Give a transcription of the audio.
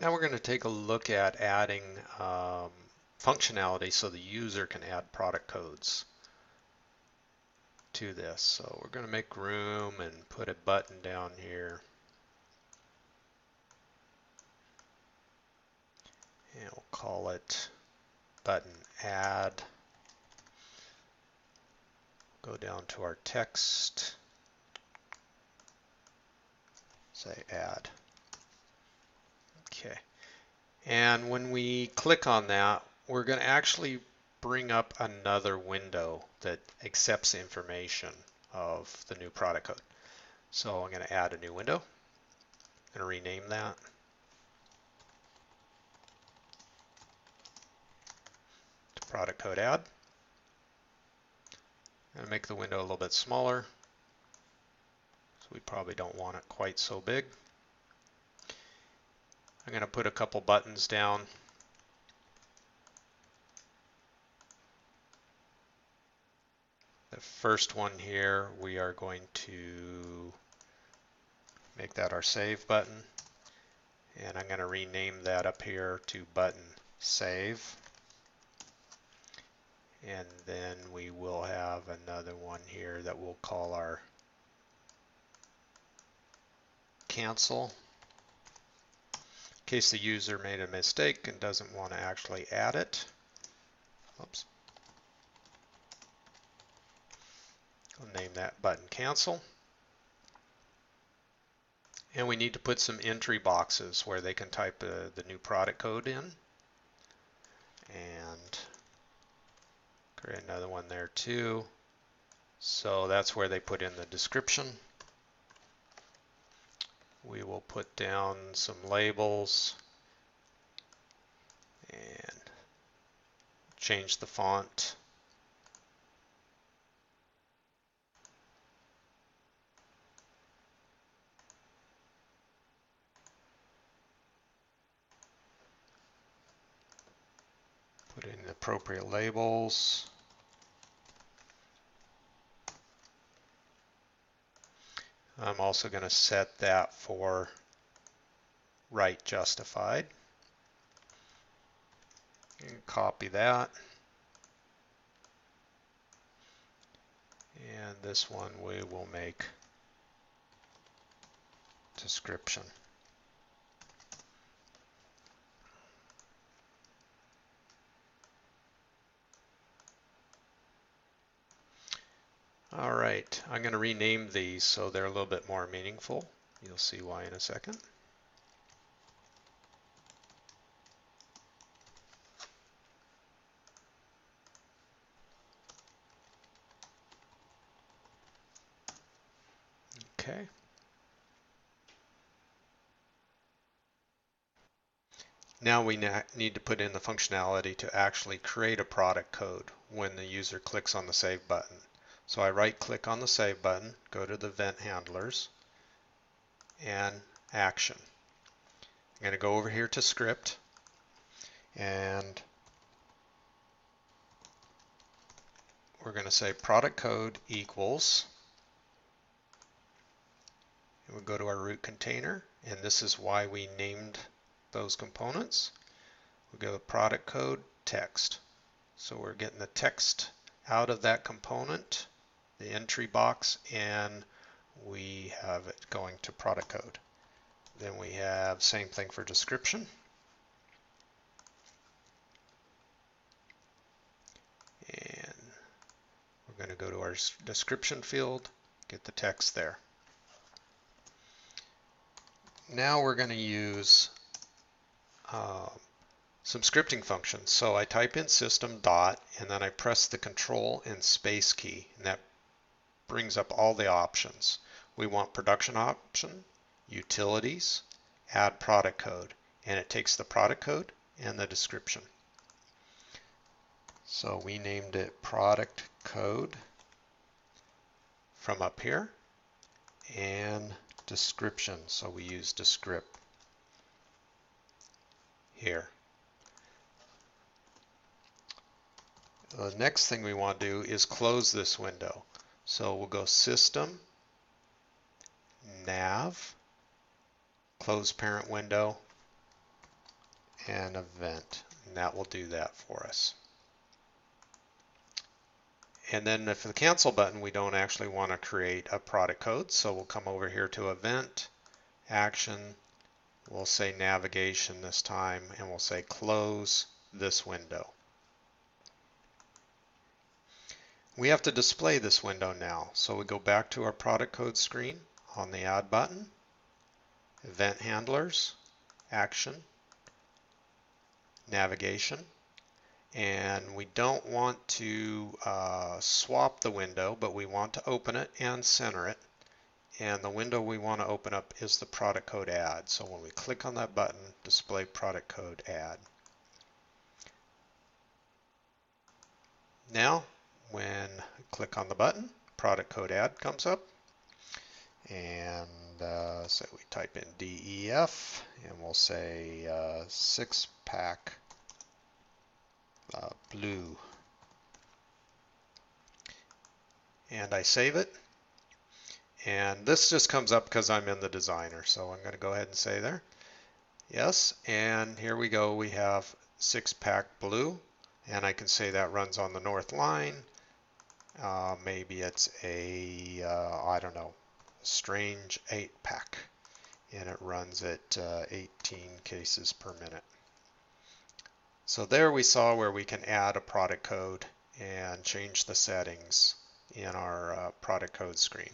Now we're going to take a look at adding functionality so the user can add product codes to this. So we're going to make room and put a button down here. And we'll call it button add. Go down to our text, say add. Okay. And when we click on that, we're going to actually bring up another window that accepts information of the new product code. So I'm going to add a new window. I'm going to rename that. To product code add. I'm going to make the window a little bit smaller. So we probably don't want it quite so big. I'm going to put a couple buttons down. The first one here, we are going to make that our save button. And I'm going to rename that up here to button save. And then we will have another one here that we'll call our cancel. In case the user made a mistake and doesn't want to actually add it. Oops. I'll name that button cancel. And we need to put some entry boxes where they can type the new product code in. And create another one there too. So that's where they put in the description. We will put down some labels and change the font. Put in the appropriate labels. I'm also going to set that for right justified. And copy that. And this one we will make description. All right, I'm going to rename these so they're a little bit more meaningful. You'll see why in a second. Okay. Now we need to put in the functionality to actually create a product code when the user clicks on the Save button. So I right-click on the Save button, go to the Event Handlers, and Action. I'm going to go over here to Script, and we're going to say product code equals, and we'll go to our root container, and this is why we named those components. We'll go to product code text. So we're getting the text out of that component, the entry box, and we have it going to product code. Then we have same thing for description. And we're going to go to our description field, get the text there. Now we're going to use some scripting functions. So I type in system dot and then I press the control and space key, and that brings up all the options. We want production option, utilities, add product code, and it takes the product code and the description. So we named it product code from up here and description. So we use descript here. The next thing we want to do is close this window. So we'll go System, Nav, close parent window, an event, and that will do that for us. And then for the cancel button, we don't actually want to create a product code, so we'll come over here to event, action, we'll say navigation this time, and we'll say close this window. We have to display this window now, so we go back to our product code screen on the add button, event handlers, action, navigation, and we don't want to swap the window, but we want to open it and center it. And the window we want to open up is the product code add. So when we click on that button, display product code add. Now, when I click on the button, product code add comes up. And so we type in DEF, and we'll say 6-pack blue. And I save it. And this just comes up because I'm in the designer. So I'm going to go ahead and say there. Yes, and here we go. We have 6-pack blue. And I can say that runs on the north line. Maybe it's a, I don't know, strange 8-pack. And it runs at 18 cases per minute. So there we saw where we can add a product code and change the settings in our product code screen.